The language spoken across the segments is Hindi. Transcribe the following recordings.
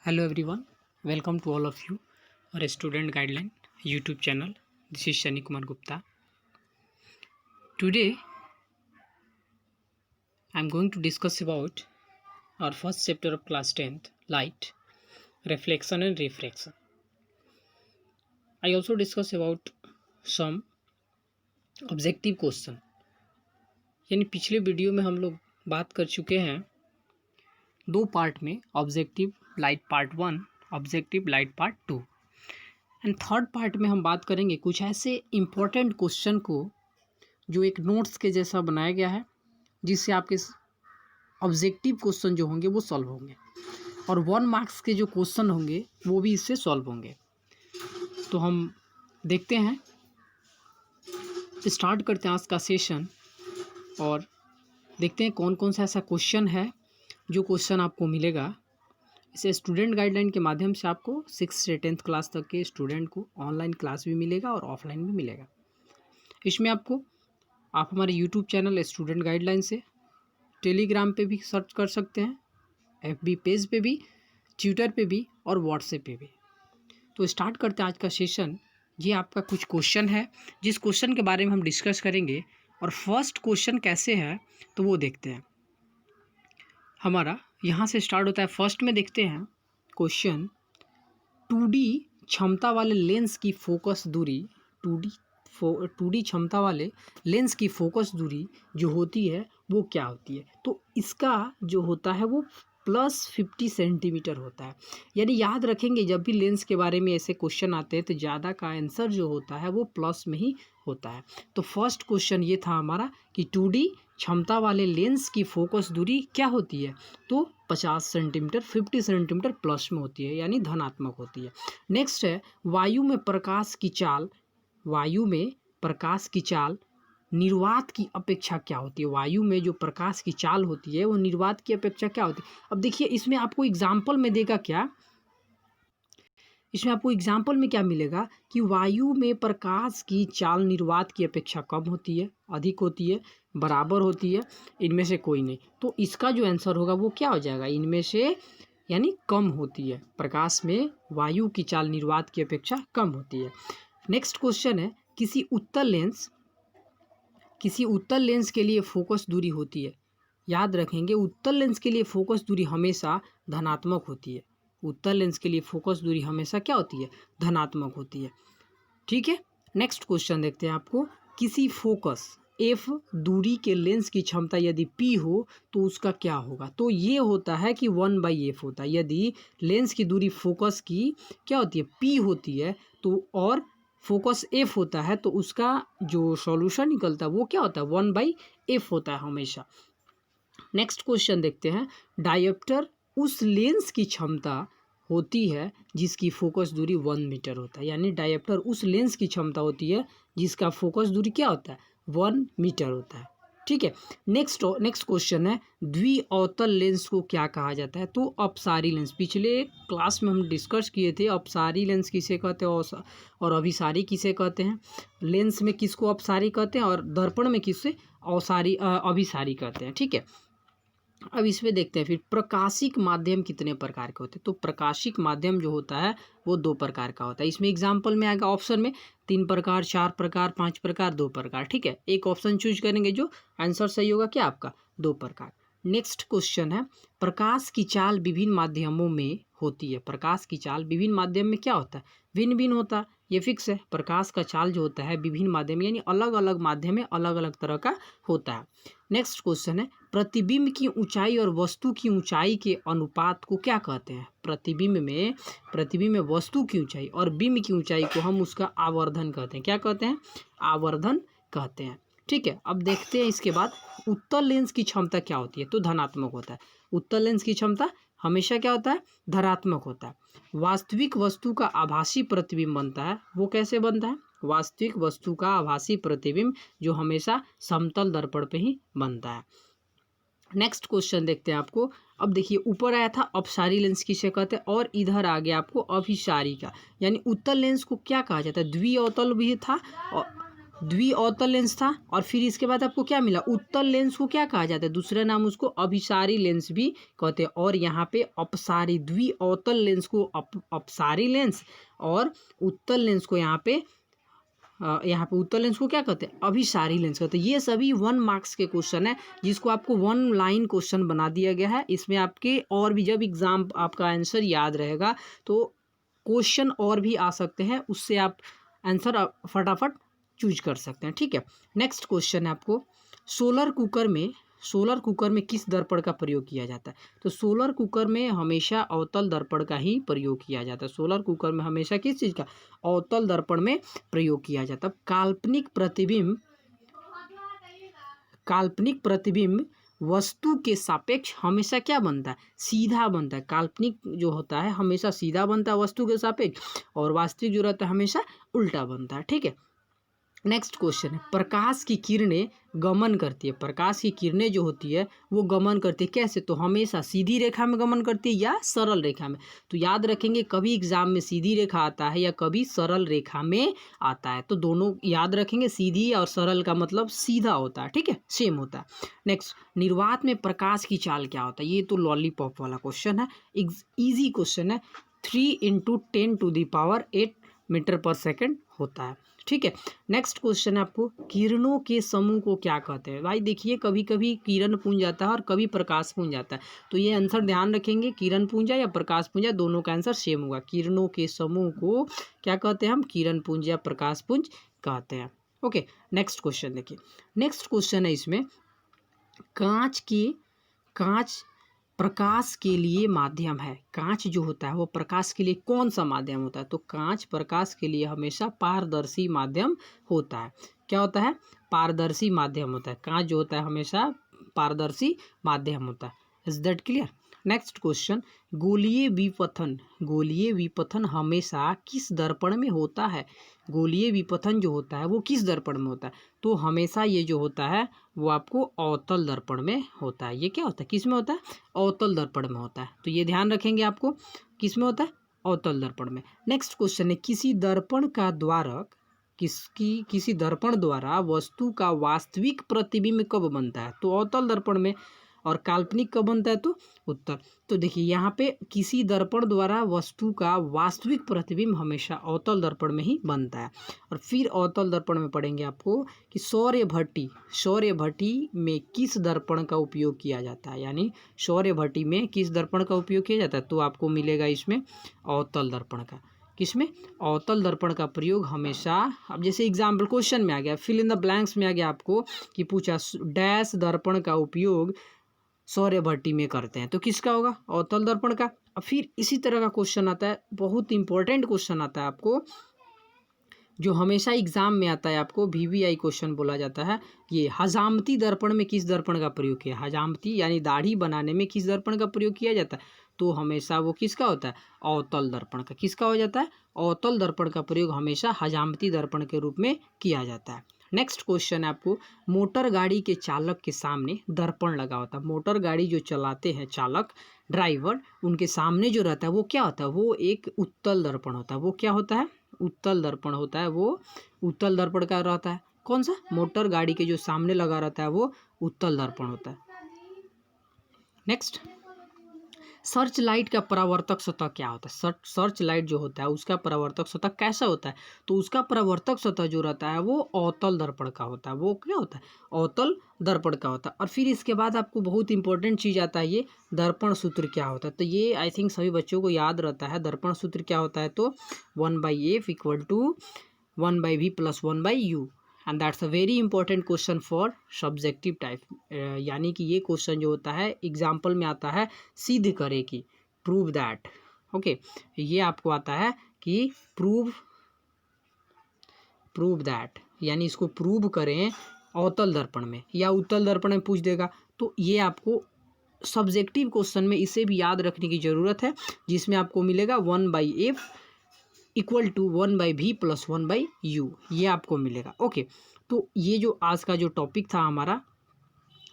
Hello everyone, welcome to all of you our student guideline YouTube channel. This is Shani Kumar Gupta. Today I am going to discuss about our first chapter of class 10th, light, reflection and refraction. I also discuss about some objective question. यानी पिछले वीडियो में हम लोग बात कर चुके हैं दो पार्ट में, objective light part 1, objective light part 2 and third part में हम बात करेंगे कुछ ऐसे इम्पोर्टेंट क्वेश्चन को जो एक नोट्स के जैसा बनाया गया है, जिससे आपके ऑब्जेक्टिव क्वेश्चन जो होंगे वो सॉल्व होंगे और 1 मार्क्स के जो क्वेश्चन होंगे वो भी इससे सॉल्व होंगे। तो हम देखते हैं, स्टार्ट करते हैं आज का सेशन और देखते हैं कौन कौन सा ऐसा क्वेश्चन है जो क्वेश्चन आपको मिलेगा। इसे स्टूडेंट गाइडलाइन के माध्यम से आपको 6 से 10th क्लास तक के स्टूडेंट को ऑनलाइन क्लास भी मिलेगा और ऑफलाइन भी मिलेगा। इसमें आप हमारे यूट्यूब चैनल स्टूडेंट गाइडलाइन से टेलीग्राम पे भी सर्च कर सकते हैं, FB पेज पे भी, ट्विटर पे भी और व्हाट्सएप पे भी। तो स्टार्ट करते हैं आज का सेशन। ये आपका कुछ क्वेश्चन है जिस क्वेश्चन के बारे में हम डिस्कस करेंगे और फर्स्ट क्वेश्चन कैसे है तो वो देखते हैं। हमारा यहाँ से स्टार्ट होता है। फर्स्ट में देखते हैं क्वेश्चन, 2D क्षमता वाले लेंस की फोकस दूरी 2D क्षमता वाले लेंस की फोकस दूरी जो होती है वो क्या होती है। तो इसका जो होता है वो +50 सेंटीमीटर होता है। यानी याद रखेंगे जब भी लेंस के बारे में ऐसे क्वेश्चन आते हैं तो ज़्यादा का आंसर जो होता है वो प्लस में ही होता है। तो फर्स्ट क्वेश्चन ये था हमारा कि 2D क्षमता वाले लेंस की फोकस दूरी क्या होती है, तो 50 सेंटीमीटर, 50 सेंटीमीटर प्लस में होती है, यानी धनात्मक होती है। नेक्स्ट है, वायु में प्रकाश की चाल निर्वात की अपेक्षा क्या होती है। वायु में जो प्रकाश की चाल होती है वो निर्वात की अपेक्षा क्या होती है। अब देखिए इसमें आपको एग्जाम्पल में देगा क्या, इसमें आपको एग्जाम्पल में क्या मिलेगा कि वायु में प्रकाश की चाल निर्वात की अपेक्षा कम होती है, अधिक होती है, बराबर होती है, इनमें से कोई नहीं। तो इसका जो आंसर होगा वो क्या हो जाएगा, इनमें से यानी कम होती है। प्रकाश में वायु की चाल निर्वात की अपेक्षा कम होती है। नेक्स्ट क्वेश्चन है, किसी उत्तल लेंस के लिए फोकस दूरी होती है। याद रखेंगे उत्तल लेंस के लिए फोकस दूरी हमेशा धनात्मक होती है। उत्तल लेंस के लिए फोकस दूरी हमेशा क्या होती है, धनात्मक होती है। ठीक है, नेक्स्ट क्वेश्चन देखते हैं आपको, किसी फोकस F दूरी के लेंस की क्षमता यदि P हो तो उसका क्या होगा। तो ये होता है कि 1/F होता है। यदि लेंस की दूरी फोकस की क्या होती है, P होती है, तो और फोकस F होता है तो उसका जो सॉल्यूशन निकलता है वो क्या होता है, 1/F होता है हमेशा। नेक्स्ट क्वेश्चन देखते हैं, डायोप्टर उस लेंस की क्षमता होती है जिसकी फोकस दूरी 1 मीटर होता है। यानी डायोप्टर उस लेंस की क्षमता होती है जिसका फोकस दूरी क्या होता है, 1 मीटर होता है। ठीक है, नेक्स्ट क्वेश्चन है, द्विअवतल लेंस को क्या कहा जाता है। तो अपसारी लेंस, पिछले क्लास में हम डिस्कस किए थे अपसारी लेंस किसे कहते हैं और अभिसारी किसे कहते हैं। लेंस में किसको अपसारी कहते हैं और दर्पण में किससे अभिसारी कहते हैं। ठीक है, अब इसमें देखते हैं फिर प्रकाशिक माध्यम कितने प्रकार के होते हैं। तो प्रकाशिक माध्यम जो होता है वो 2 प्रकार का होता है। इसमें एग्जाम्पल में आएगा ऑप्शन में 3 प्रकार, 4 प्रकार, 5 प्रकार, 2 प्रकार। ठीक है, एक ऑप्शन चूज करेंगे जो आंसर सही होगा क्या आपका, 2 प्रकार। नेक्स्ट क्वेश्चन है, प्रकाश की चाल विभिन्न माध्यमों में होती है। प्रकाश की चाल विभिन्न माध्यम में क्या होता है, भिन्न भिन्न होता है, ये फिक्स है। प्रकाश का चाल जो होता है विभिन्न माध्यम यानी अलग अलग माध्यम में अलग अलग तरह का होता है। नेक्स्ट क्वेश्चन है, प्रतिबिंब की ऊंचाई और वस्तु की ऊंचाई के अनुपात को क्या कहते हैं। प्रतिबिंब में वस्तु की ऊंचाई और बिंब की ऊंचाई को हम उसका आवर्धन कहते हैं। क्या कहते हैं, आवर्धन कहते हैं। ठीक है, अब देखते हैं इसके बाद उत्तल लेंस की क्षमता क्या होती है। तो धनात्मक होता है। उत्तल लेंस की क्षमता हमेशा क्या होता है, धनात्मक होता है। वास्तविक वस्तु का आभासी प्रतिबिंब बनता है, वो कैसे बनता है, वास्तविक वस्तु का आभासी प्रतिबिंब जो हमेशा समतल दर्पण पे ही बनता है। नेक्स्ट क्वेश्चन देखते हैं आपको। अब देखिए ऊपर आया था अपसारी लेंस किसे कहते हैं और इधर आ गया आपको अभिसारी का। यानी उत्तल लेंस को क्या कहा जाता है, द्विअवतल भी था और द्विअवतल लेंस था, और फिर इसके बाद आपको क्या मिला, उत्तल लेंस को क्या कहा जाता है, दूसरा नाम उसको अभिसारी लेंस भी कहते हैं। और यहाँ पे अपसारी, द्विअवतल लेंस को अपसारी लेंस और उत्तल लेंस को यहाँ पे उत्तल लेंस को क्या कहते हैं, अभिसारी लेंस कहते हैं। ये सभी 1 मार्क्स के क्वेश्चन है, जिसको आपको 1 लाइन क्वेश्चन बना दिया गया है। इसमें आपके और भी जब एग्जाम आपका आंसर याद रहेगा तो क्वेश्चन और भी आ सकते हैं, उससे आप आंसर फटाफट चूज कर सकते हैं, ठीक है। नेक्स्ट क्वेश्चन है आपको, सोलर कुकर में किस दर्पण का प्रयोग किया जाता है। तो सोलर कुकर में हमेशा अवतल दर्पण का ही प्रयोग किया जाता है। सोलर कुकर में हमेशा किस चीज़ का, अवतल दर्पण में प्रयोग किया जाता है। काल्पनिक प्रतिबिंब वस्तु के सापेक्ष हमेशा क्या बनता है, सीधा बनता है। काल्पनिक जो होता है हमेशा सीधा बनता है वस्तु के सापेक्ष, और वास्तविक जो रहता है हमेशा उल्टा बनता है, ठीक है। नेक्स्ट क्वेश्चन है, प्रकाश की किरणें गमन करती है। प्रकाश की किरणें जो होती है वो गमन करती है कैसे, तो हमेशा सीधी रेखा में गमन करती है या सरल रेखा में। तो याद रखेंगे, कभी एग्जाम में सीधी रेखा आता है या कभी सरल रेखा में आता है, तो दोनों याद रखेंगे, सीधी और सरल का मतलब सीधा होता है, ठीक है, सेम होता है। नेक्स्ट, निर्वात में प्रकाश की चाल क्या होता है। ये तो लॉलीपॉप वाला क्वेश्चन है, इजी क्वेश्चन है। 3 × 10⁸ मीटर पर सेकेंड होता है, ठीक है। नेक्स्ट क्वेश्चन है आपको, किरणों के समूह को क्या कहते हैं। भाई देखिए, कभी कभी किरण पुंज आता है और कभी प्रकाश पुंज आता है, तो ये आंसर ध्यान रखेंगे, किरण पुंज या प्रकाश पुंज, दोनों का आंसर सेम होगा। किरणों के समूह को क्या कहते हैं हम, किरण पुंज या प्रकाश पुंज कहते हैं। ओके, नेक्स्ट क्वेश्चन देखिए। नेक्स्ट क्वेश्चन है इसमें, कांच प्रकाश के लिए माध्यम है। कांच जो होता है वो प्रकाश के लिए कौन सा माध्यम होता है, तो कांच प्रकाश के लिए हमेशा पारदर्शी माध्यम होता है। क्या होता है, पारदर्शी माध्यम होता है। कांच जो होता है हमेशा पारदर्शी माध्यम होता है। Is that clear. Next question, गोलीय विपथन हमेशा किस दर्पण में होता है। गोलीय विपथन जो होता है वो किस दर्पण में होता है, तो हमेशा ये जो होता है वो आपको अवतल दर्पण में होता है। ये क्या होता है, किस में होता है, अवतल दर्पण में होता है। तो ये ध्यान रखेंगे, आपको किस में होता है, अवतल दर्पण में। नेक्स्ट क्वेश्चन है, किसी दर्पण द्वारा वस्तु का वास्तविक प्रतिबिंब कब बनता है, तो अवतल दर्पण में, और काल्पनिक कब बनता है, तो उत्तल। तो देखिए यहाँ पे किसी दर्पण द्वारा वस्तु का वास्तविक प्रतिबिंब हमेशा अवतल दर्पण में ही बनता है। और फिर अवतल दर्पण में पढ़ेंगे आपको कि सौर्य भट्टी में किस दर्पण का उपयोग किया जाता है, यानी सौर्य भट्टी में किस दर्पण का उपयोग किया जाता है, तो आपको मिलेगा इसमें अवतल दर्पण का। किसमें, अवतल दर्पण का प्रयोग हमेशा, अब जैसे एग्जाम्पल क्वेश्चन में आ गया, फिल इन द ब्लैंक्स में आ गया आपको कि पूछा डैश दर्पण का उपयोग सौर्य भट्टी में करते हैं, तो किसका होगा, अवतल दर्पण का। अब फिर इसी तरह का क्वेश्चन आता है, बहुत इंपॉर्टेंट क्वेश्चन आता है आपको, जो हमेशा एग्जाम में आता है, आपको VVI क्वेश्चन बोला जाता है। ये हजामती दर्पण में किस दर्पण का प्रयोग किया, हजामती यानी दाढ़ी बनाने में किस दर्पण का प्रयोग किया जाता है, तो हमेशा वो किसका होता है, अवतल दर्पण का। किसका हो जाता है, अवतल दर्पण का प्रयोग हमेशा हजामती दर्पण के रूप में किया जाता है। नेक्स्ट क्वेश्चन है आपको, मोटर गाड़ी के चालक के सामने दर्पण लगा होता है। मोटर गाड़ी जो चलाते हैं चालक, ड्राइवर, उनके सामने जो रहता है वो क्या होता है, वो एक उत्तल दर्पण होता है। वो क्या होता है, उत्तल दर्पण होता है। वो उत्तल दर्पण का रहता है, कौन सा, मोटर गाड़ी के जो सामने लगा रहता है वो उत्तल दर्पण होता है। नेक्स्ट, सर्च लाइट का परावर्तक सतह क्या होता है। सर्च लाइट जो होता है उसका परावर्तक सतह कैसा होता है, तो उसका परावर्तक सतह जो रहता है वो अवतल दर्पण का होता है। वो क्या होता है, अवतल दर्पण का होता है। और फिर इसके बाद आपको बहुत इंपॉर्टेंट चीज़ आता है, ये दर्पण सूत्र क्या होता है। तो ये आई थिंक सभी बच्चों को याद रहता है। दर्पण सूत्र क्या होता है, तो 1/f = 1/v + 1/u, and that's a very important question for subjective type. यानी कि ये क्वेश्चन जो होता है एग्जाम्पल में आता है, सिद्ध करे कि, प्रूव दैट। ओके, ये आपको आता है कि प्रूव दैट, यानी इसको प्रूव करें अवतल दर्पण में या उत्तल दर्पण में पूछ देगा। तो ये आपको सब्जेक्टिव क्वेश्चन में इसे भी याद रखने की ज़रूरत है, जिसमें आपको मिलेगा 1/f = 1/v + 1/u, ये आपको मिलेगा। ओके, तो ये जो आज का जो टॉपिक था हमारा,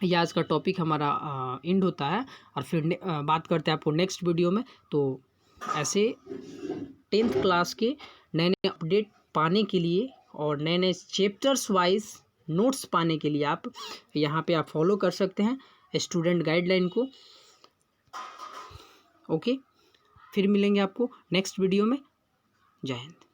ये आज का टॉपिक हमारा एंड होता है, और फिर बात करते हैं आपको नेक्स्ट वीडियो में। तो ऐसे 10th क्लास के नए नए अपडेट पाने के लिए और नए नए चैप्टर्स वाइज नोट्स पाने के लिए आप यहाँ पे आप फॉलो कर सकते हैं स्टूडेंट गाइडलाइन को। ओके, फिर मिलेंगे आपको नेक्स्ट वीडियो में। जय हिंद।